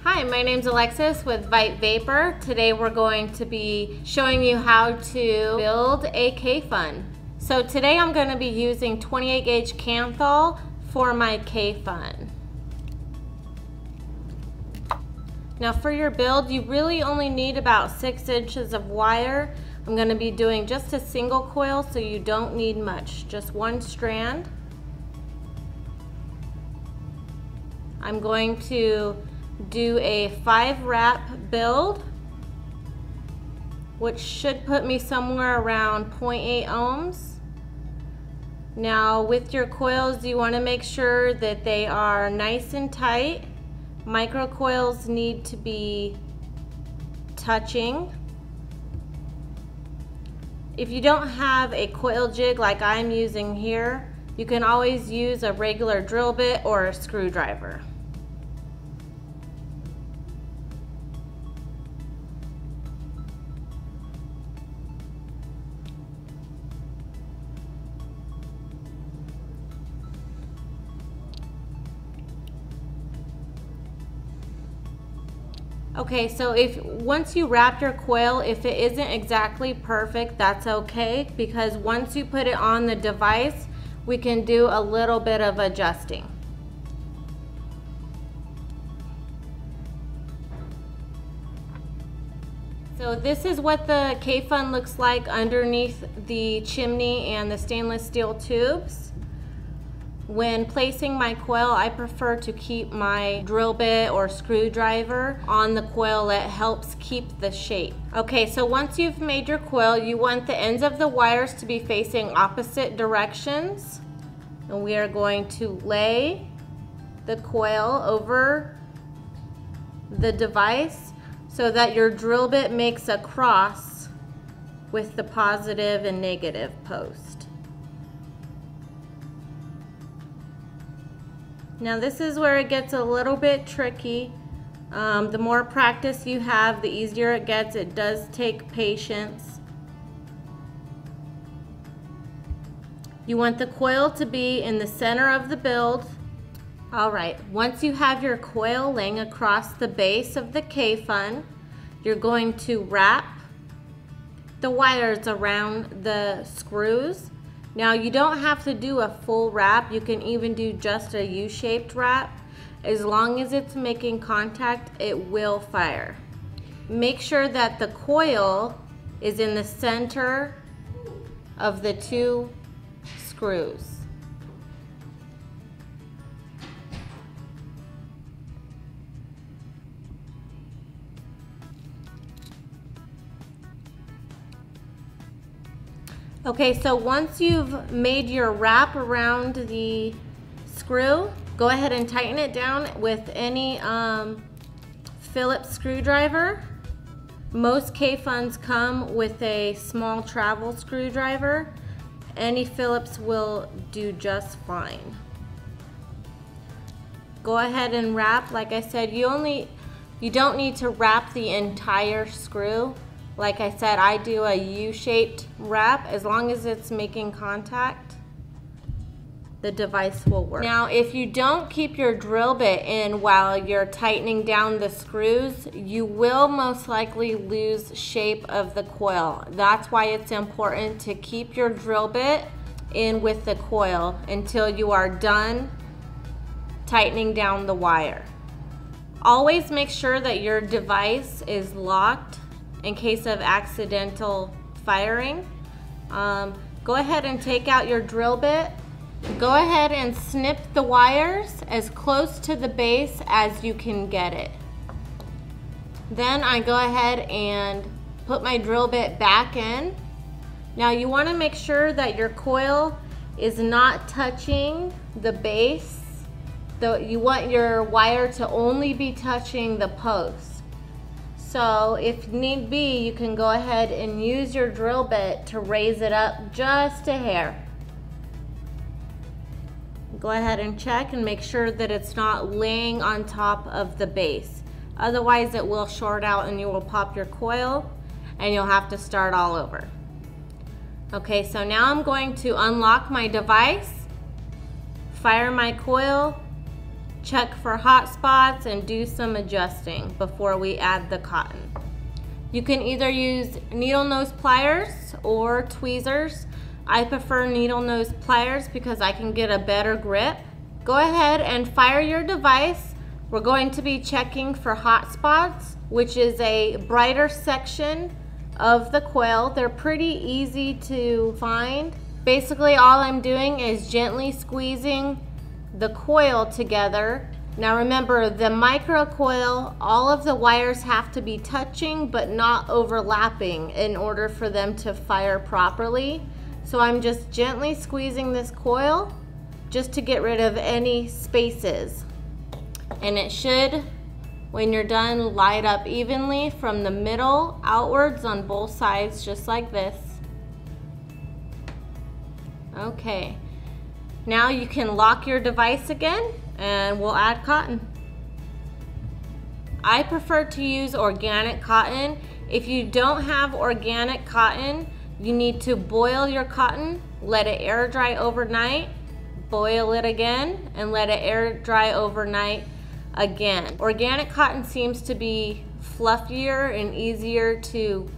Hi, my name's Alexis with Vype Vapor. Today we're going to be showing you how to build a Kayfun. So today I'm going to be using 28 gauge Kanthal for my Kayfun. Now for your build, you really only need about 6 inches of wire. I'm going to be doing just a single coil, so you don't need much, just one strand. I'm going to do a 5 wrap build, which should put me somewhere around 0.8 ohms. Now with your coils, you want to make sure that they are nice and tight. Micro coils need to be touching. If you don't have a coil jig like I'm using here, you can always use a regular drill bit or a screwdriver. Okay, so once you wrap your coil, if it isn't exactly perfect, that's okay, because once you put it on the device, we can do a little bit of adjusting. So this is what the Kayfun looks like underneath the chimney and the stainless steel tubes. When placing my coil, I prefer to keep my drill bit or screwdriver on the coil. That helps keep the shape. Okay, so once you've made your coil, you want the ends of the wires to be facing opposite directions. And we are going to lay the coil over the device so that your drill bit makes a cross with the positive and negative post. Now this is where it gets a little bit tricky. The more practice you have, the easier it gets. It does take patience. You want the coil to be in the center of the build. Alright, once you have your coil laying across the base of the Kayfun, you're going to wrap the wires around the screws. Now you don't have to do a full wrap, you can even do just a U-shaped wrap. As long as it's making contact, it will fire. Make sure that the coil is in the center of the 2 screws. Okay, so once you've made your wrap around the screw, go ahead and tighten it down with any Phillips screwdriver. Most Kayfuns come with a small travel screwdriver. Any Phillips will do just fine. Go ahead and wrap. Like I said, you don't need to wrap the entire screw. Like I said, I do a U-shaped wrap. As long as it's making contact, the device will work. Now, if you don't keep your drill bit in while you're tightening down the screws, you will most likely lose shape of the coil. That's why it's important to keep your drill bit in with the coil until you are done tightening down the wire. Always make sure that your device is locked in case of accidental firing. Go ahead and take out your drill bit. Go ahead and snip the wires as close to the base as you can get it. Then I go ahead and put my drill bit back in. Now you want to make sure that your coil is not touching the base. You want your wire to only be touching the post. So if need be, you can go ahead and use your drill bit to raise it up just a hair. Go ahead and check and make sure that it's not laying on top of the base. Otherwise it will short out and you will pop your coil and you'll have to start all over. Okay, so now I'm going to unlock my device, fire my coil, check for hot spots, and do some adjusting before we add the cotton. You can either use needle nose pliers or tweezers. I prefer needle nose pliers because I can get a better grip. Go ahead and fire your device. We're going to be checking for hot spots, which is a brighter section of the coil. They're pretty easy to find. Basically, all I'm doing is gently squeezing the coil together. Now remember, the micro coil, all of the wires have to be touching but not overlapping in order for them to fire properly. So I'm just gently squeezing this coil just to get rid of any spaces. And it should, when you're done, light up evenly from the middle outwards on both sides, just like this. Okay, now you can lock your device again and we'll add cotton. I prefer to use organic cotton. If you don't have organic cotton, you need to boil your cotton, let it air dry overnight, boil it again, and let it air dry overnight again. Organic cotton seems to be fluffier and easier to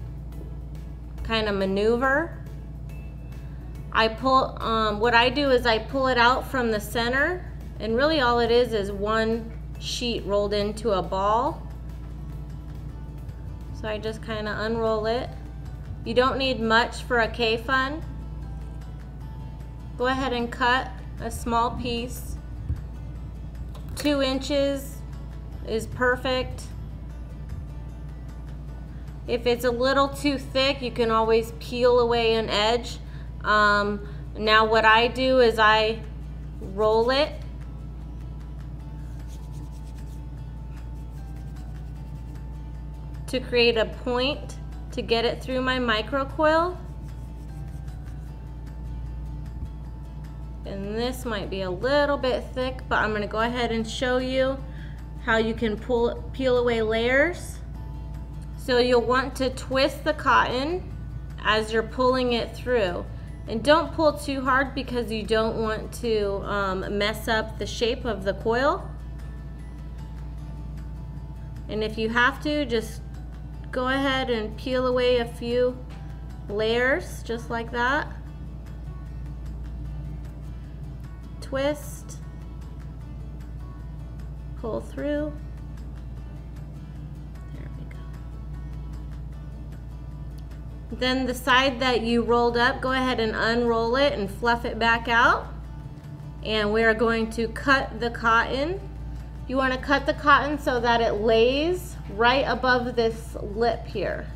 kind of maneuver. What I do is I pull it out from the center, and really all it is one sheet rolled into a ball. So I just kind of unroll it. You don't need much for a Kayfun. Go ahead and cut a small piece. 2 inches is perfect. If it's a little too thick, you can always peel away an edge. Now what I do is I roll it to create a point to get it through my microcoil. And this might be a little bit thick, but I'm going to go ahead and show you how you can peel away layers. So you'll want to twist the cotton as you're pulling it through. And don't pull too hard because you don't want to mess up the shape of the coil. And if you have to, just go ahead and peel away a few layers, just like that. Twist, pull through. There we go. Then the side that you rolled up, go ahead and unroll it and fluff it back out. And we're going to cut the cotton. You want to cut the cotton so that it lays right above this lip here.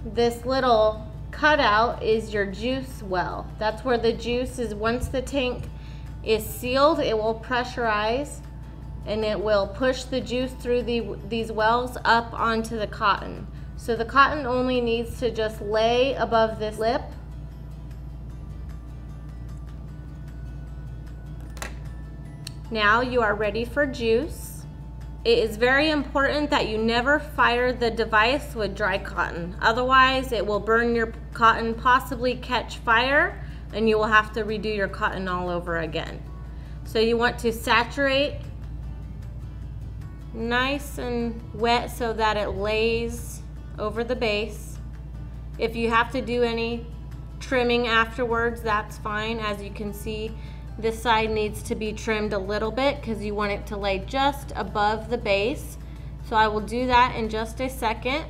This little cutout is your juice well. That's where the juice is. Once the tank is sealed, it will pressurize and it will push the juice through these wells up onto the cotton. So the cotton only needs to just lay above this lip. Now you are ready for juice. It is very important that you never fire the device with dry cotton. Otherwise, it will burn your cotton, possibly catch fire, and you will have to redo your cotton all over again. So you want to saturate nice and wet so that it lays over the base. If you have to do any trimming afterwards, that's fine. As you can see, this side needs to be trimmed a little bit because you want it to lay just above the base. So I will do that in just a second.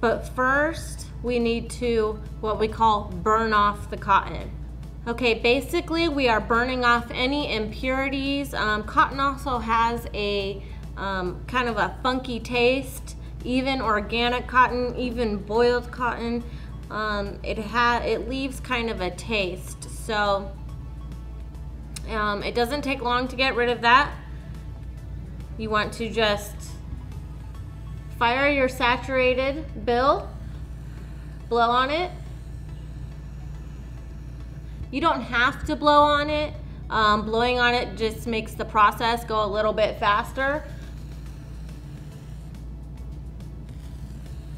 But first, we need to, what we call, burn off the cotton. Okay, basically we are burning off any impurities. Cotton also has a kind of a funky taste. Even organic cotton, even boiled cotton, it leaves kind of a taste. So it doesn't take long to get rid of that. You want to just fire your saturated bill, blow on it. You don't have to blow on it. Blowing on it just makes the process go a little bit faster.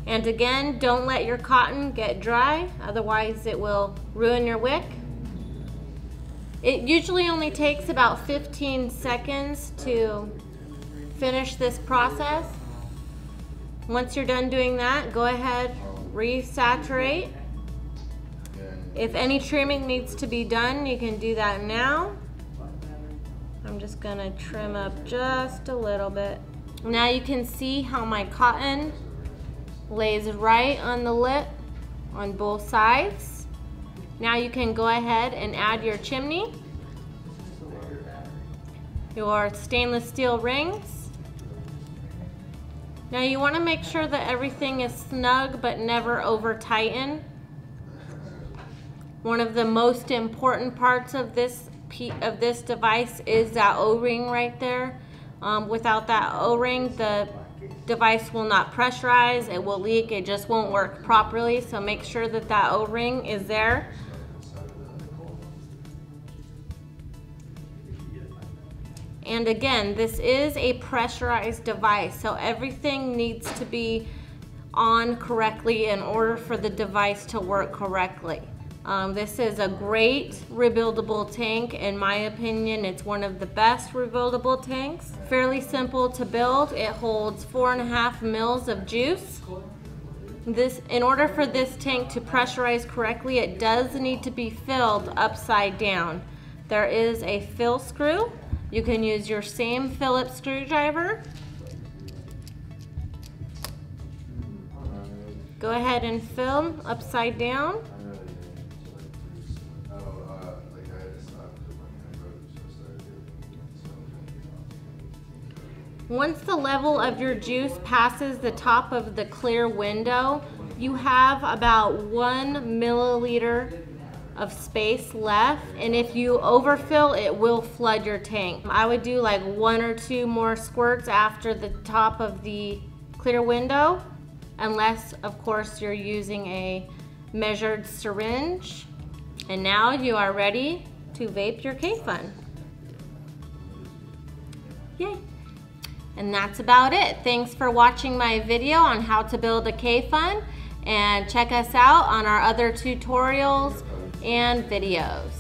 And again, don't let your cotton get dry, otherwise it will ruin your wick. It usually only takes about 15 seconds to finish this process. Once you're done doing that, go ahead, resaturate. If any trimming needs to be done, you can do that now. I'm just gonna trim up just a little bit. Now you can see how my cotton lays right on the lip on both sides. Now you can go ahead and add your chimney, your stainless steel rings. Now you want to make sure that everything is snug but never over tighten. One of the most important parts of this device is that O-ring right there. Without that O-ring, the device will not pressurize, it will leak, it just won't work properly. So make sure that that O-ring is there. And again, this is a pressurized device, so everything needs to be on correctly in order for the device to work correctly. This is a great rebuildable tank. In my opinion, it's one of the best rebuildable tanks. Fairly simple to build. It holds 4.5 mils of juice. In order for this tank to pressurize correctly, it does need to be filled upside down. There is a fill screw. You can use your same Phillips screwdriver. Go ahead and fill upside down. Once the level of your juice passes the top of the clear window, you have about 1 milliliter of space left, and if you overfill, it will flood your tank. I would do like 1 or 2 more squirts after the top of the clear window, unless of course you're using a measured syringe. And now you are ready to vape your Kayfun. Yay! And that's about it. Thanks for watching my video on how to build a Kayfun, and check us out on our other tutorials and videos.